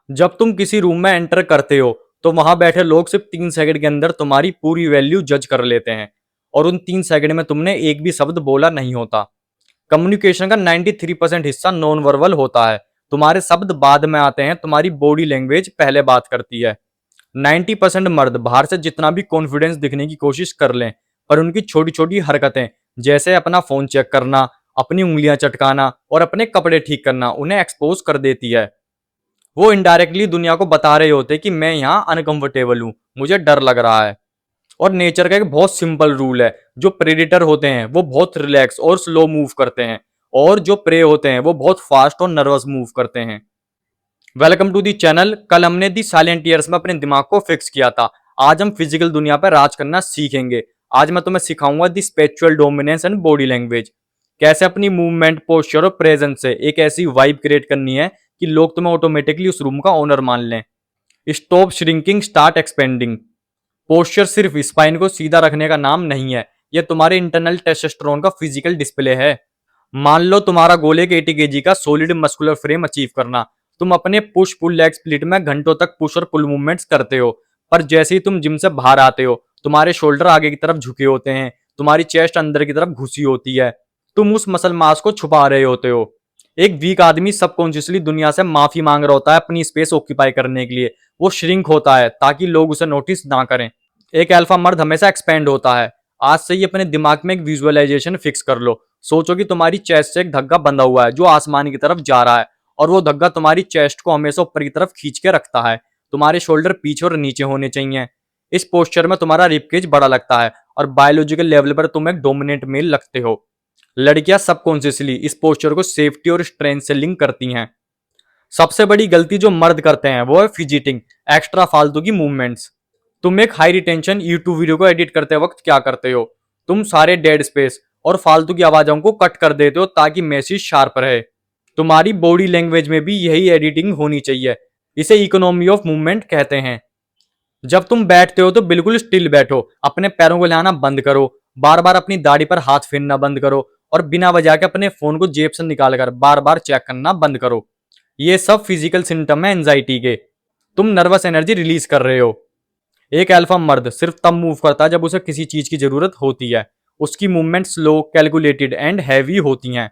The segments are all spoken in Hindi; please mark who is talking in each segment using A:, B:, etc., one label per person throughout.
A: जब तुम किसी रूम में एंटर करते हो तो वहां बैठे लोग सिर्फ 3 सेकंड के अंदर तुम्हारी पूरी वैल्यू जज कर लेते हैं। और उन 3 सेकंड में तुमने एक भी शब्द बोला नहीं होता। कम्युनिकेशन का 93% हिस्सा नॉन वर्बल होता है। तुम्हारे शब्द बाद में आते हैं, तुम्हारी बॉडी लैंग्वेज पहले बात करती है। 90% मर्द बाहर से जितना भी कॉन्फिडेंस दिखने की कोशिश कर लें, पर उनकी छोटी छोटी हरकतें, जैसे अपना फोन चेक करना, अपनी उंगलियां चटकाना और अपने कपड़े ठीक करना, उन्हें एक्सपोज कर देती है। वो इनडायरेक्टली दुनिया को बता रहे होते कि मैं यहाँ अनकंफर्टेबल हूँ, मुझे डर लग रहा है। और नेचर का एक बहुत सिंपल रूल है, जो प्रेडिटर होते हैं वो बहुत रिलैक्स और स्लो मूव करते हैं, और जो प्रे होते हैं वो बहुत फास्ट और नर्वस मूव करते हैं। Welcome to the channel. कल हमने दी साइलेंट ईयर्स में अपने दिमाग को फिक्स किया था। आज हम फिजिकल दुनिया पर राज करना सीखेंगे। आज मैं तुम्हें सिखाऊंगा the spiritual dominance and body language. कैसे अपनी मूवमेंट, पोस्चर और प्रेजेंस से एक ऐसी वाइब क्रिएट करनी है कि लोग तुम्हें ऑटोमेटिकली उस रूम का ओनर मान लें। Stop shrinking, start expanding. Posture सिर्फ स्पाइन को सीधा रखने का नाम नहीं है, यह तुम्हारे इंटरनल टेस्टोस्टेरोन का फिजिकल डिस्प्ले है। मान लो तुम्हारा गोल एक 80 केजी का सॉलिड मस्कुलर फ्रेम अचीव करना। तुम अपने पुश पुल लेग स्प्लिट में घंटों तक पुश और पुल मूवमेंट्स करते हो, पर जैसे ही तुम जिम से बाहर आते हो, तुम्हारे शोल्डर आगे की तरफ झुके होते हैं, तुम्हारी चेस्ट अंदर की तरफ घुसी होती है, तुम उस मसल मास को छुपा रहे होते हो। एक वीक आदमी सबकॉन्शियसली दुनिया से माफी मांग रहा होता है अपनी स्पेस ऑक्यूपाई करने के लिए। वो श्रिंक होता है ताकि लोग उसे नोटिस ना करें। एक अल्फा मर्द हमेशा एक्सपेंड होता है। आज से ही अपने दिमाग में एक विजुअलाइजेशन फिक्स कर लो। सोचो कि तुम्हारी चेस्ट से एक धागा बंधा हुआ है जो आसमान की तरफ जा रहा है, और वो धागा तुम्हारी चेस्ट को हमेशा ऊपर की तरफ खींच के रखता है। तुम्हारे शोल्डर पीछे और नीचे होने चाहिए। इस पोस्चर में तुम्हारा रिबकेज बड़ा लगता है, और बायोलॉजिकल लेवल पर तुम एक डोमिनेंट मेल लगते हो। लड़कियां सबकॉन्शियसली इस पोस्चर को सेफ्टी और स्ट्रेंथ से लिंक करती हैं। सबसे बड़ी गलती जो मर्द करते हैं वो है फिजिटिंग, एक्स्ट्रा फालतू की मूवमेंट्स। तुम एक हाई रिटेंशन यूट्यूब वीडियो को एडिट करते वक्त क्या करते हो? तुम सारे डेड स्पेस और फालतू की आवाजों को कट कर देते हो ताकि मैसेज शार्प रहे। तुम्हारी बॉडी लैंग्वेज में भी यही एडिटिंग होनी चाहिए। इसे इकोनॉमी ऑफ मूवमेंट कहते हैं। जब तुम बैठते हो तो बिल्कुल स्टिल बैठो, अपने पैरों को हिलाना बंद करो, बार बार अपनी दाढ़ी पर हाथ फेरना बंद करो, और बिना वजह के अपने फोन को जेब से निकालकर बार बार चेक करना बंद करो। ये सब फिजिकल सिम्टम है एंजाइटी के। तुम नर्वस एनर्जी रिलीज कर रहे हो। एक अल्फा मर्द सिर्फ तब मूव करता है जब उसे किसी चीज की जरूरत होती है। उसकी movement slow, calculated and heavy होती हैं।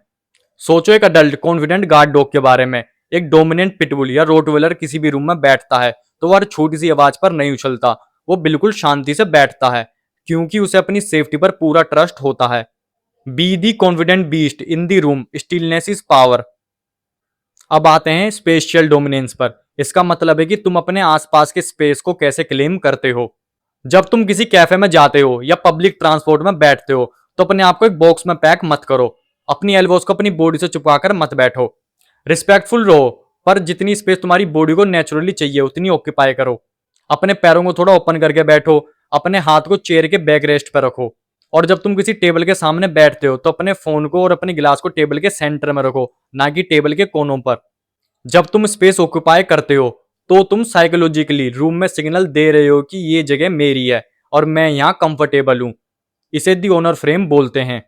A: सोचो एक अडल्ट कॉन्फिडेंट गार्ड डॉग के बारे में। एक डोमिनेंट पिटबुल या रोटवेलर किसी भी रूम में बैठता है तो वह छोटी सी आवाज पर नहीं उछलता। वो बिल्कुल शांति से बैठता है, क्योंकि उसे अपनी सेफ्टी पर पूरा ट्रस्ट होता है। Be the confident beast in the room, stillness is power. अब आते हैं स्पेशियल डोमिनेंस पर। इसका मतलब है कि तुम अपने आसपास के स्पेस को कैसे क्लेम करते हो। जब तुम किसी कैफे में जाते हो या पब्लिक ट्रांसपोर्ट में बैठते हो तो अपने आप को एक बॉक्स में पैक मत करो। अपनी एल्बोस को अपनी बॉडी से छुपाकर मत बैठो। रिस्पेक्टफुल रहो, पर जितनी स्पेस तुम्हारी बॉडी को नेचुरली चाहिए उतनी ऑक्यूपाई करो। अपने पैरों को थोड़ा ओपन करके बैठो। अपने हाथ को चेयर के बैक रेस्ट पर रखो। और जब तुम किसी टेबल के सामने बैठते हो तो अपने फोन को और अपने गिलास को टेबल के सेंटर में रखो, ना कि टेबल के कोनों पर। जब तुम स्पेस ऑक्यूपाई करते हो तो तुम साइकोलॉजिकली रूम में सिग्नल दे रहे हो कि ये जगह मेरी है और मैं यहाँ कंफर्टेबल हूँ। इसे दी ओनर फ्रेम बोलते हैं।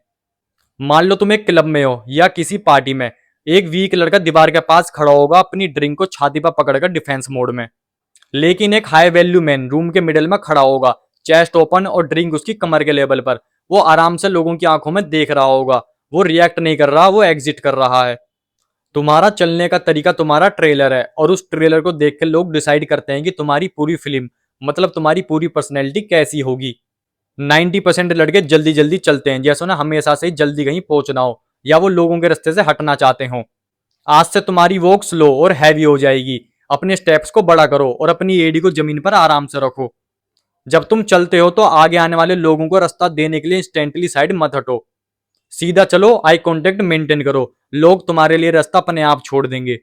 A: मान लो तुम एक क्लब में हो या किसी पार्टी में। एक वीक लड़का दीवार के पास खड़ा होगा अपनी ड्रिंक को छाती पर पकड़कर डिफेंस मोड में। लेकिन एक हाई वैल्यू मैन रूम के मिडिल में खड़ा होगा, चेस्ट ओपन और ड्रिंक उसकी कमर के लेवल पर। वो आराम से लोगों की आंखों में देख रहा होगा। वो रिएक्ट नहीं कर रहा, वो एग्जिट कर रहा है। तुम्हारा चलने का तरीका तुम्हारा ट्रेलर है, और उस ट्रेलर को देख के लोग डिसाइड करते हैं कि तुम्हारी पूरी फिल्म, मतलब तुम्हारी पूरी पर्सनैलिटी कैसी होगी। 90% लड़के जल्दी जल्दी चलते हैं, जैसे ना हमेशा से जल्दी कहीं पहुंचना हो या वो लोगों के रास्ते से हटना चाहते हो। आज से तुम्हारी वॉक स्लो और हैवी हो जाएगी। अपने स्टेप्स को बड़ा करो और अपनी एडी को जमीन पर आराम से रखो। जब तुम चलते हो तो आगे आने वाले लोगों को रास्ता देने के लिए इंस्टेंटली साइड मत हटो। सीधा चलो, आई कांटेक्ट मेंटेन करो। लोग तुम्हारे लिए रास्ता अपने आप छोड़ देंगे।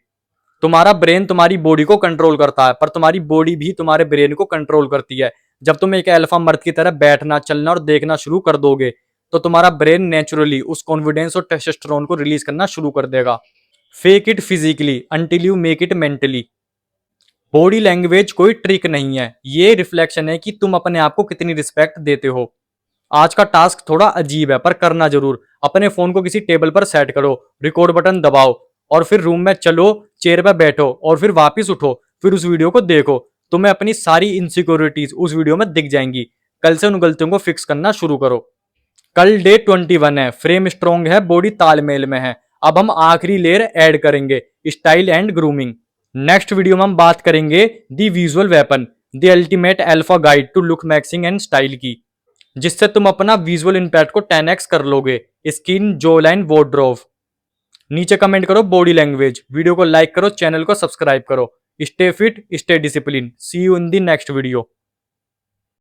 A: तुम्हारा ब्रेन तुम्हारी बॉडी को कंट्रोल करता है, पर तुम्हारी बॉडी भी तुम्हारे ब्रेन को कंट्रोल करती है। जब तुम एक अल्फा मर्द की तरह बैठना, चलना और देखना शुरू कर दोगे तो तुम्हारा ब्रेन नेचुरली उस कॉन्फिडेंस और टेस्टोस्टेरोन को रिलीज करना शुरू कर देगा। Fake it physically until you make it mentally. Body language कोई ट्रिक नहीं है, ये रिफ्लेक्शन है कि तुम अपने आप को कितनी रिस्पेक्ट देते हो। आज का टास्क थोड़ा अजीब है, पर करना जरूर। अपने फोन को किसी टेबल पर सेट करो, रिकॉर्ड बटन दबाओ और फिर रूम में चलो, चेयर पर बैठो और फिर वापस उठो। फिर उस वीडियो को देखो, तुम्हें अपनी सारी इनसिक्योरिटीज उस वीडियो में दिख जाएंगी। कल से उन गलतियों को फिक्स करना शुरू करो। कल डे 21 है, फ्रेम स्ट्रॉन्ग है, बॉडी तालमेल में है। अब हम आखिरी लेयर ऐड करेंगे, style and grooming. Next video में हम बात करेंगे the visual weapon, the ultimate alpha guide to look maxing and style की, जिससे तुम अपना विजुअल इम्पैक्ट को 10x कर लोगे। स्किन, जो लाइन, वॉर्डरोब। नीचे कमेंट करो बॉडी लैंग्वेज, वीडियो को लाइक करो, चैनल को सब्सक्राइब करो। Stay fit, stay discipline. See you in the next video.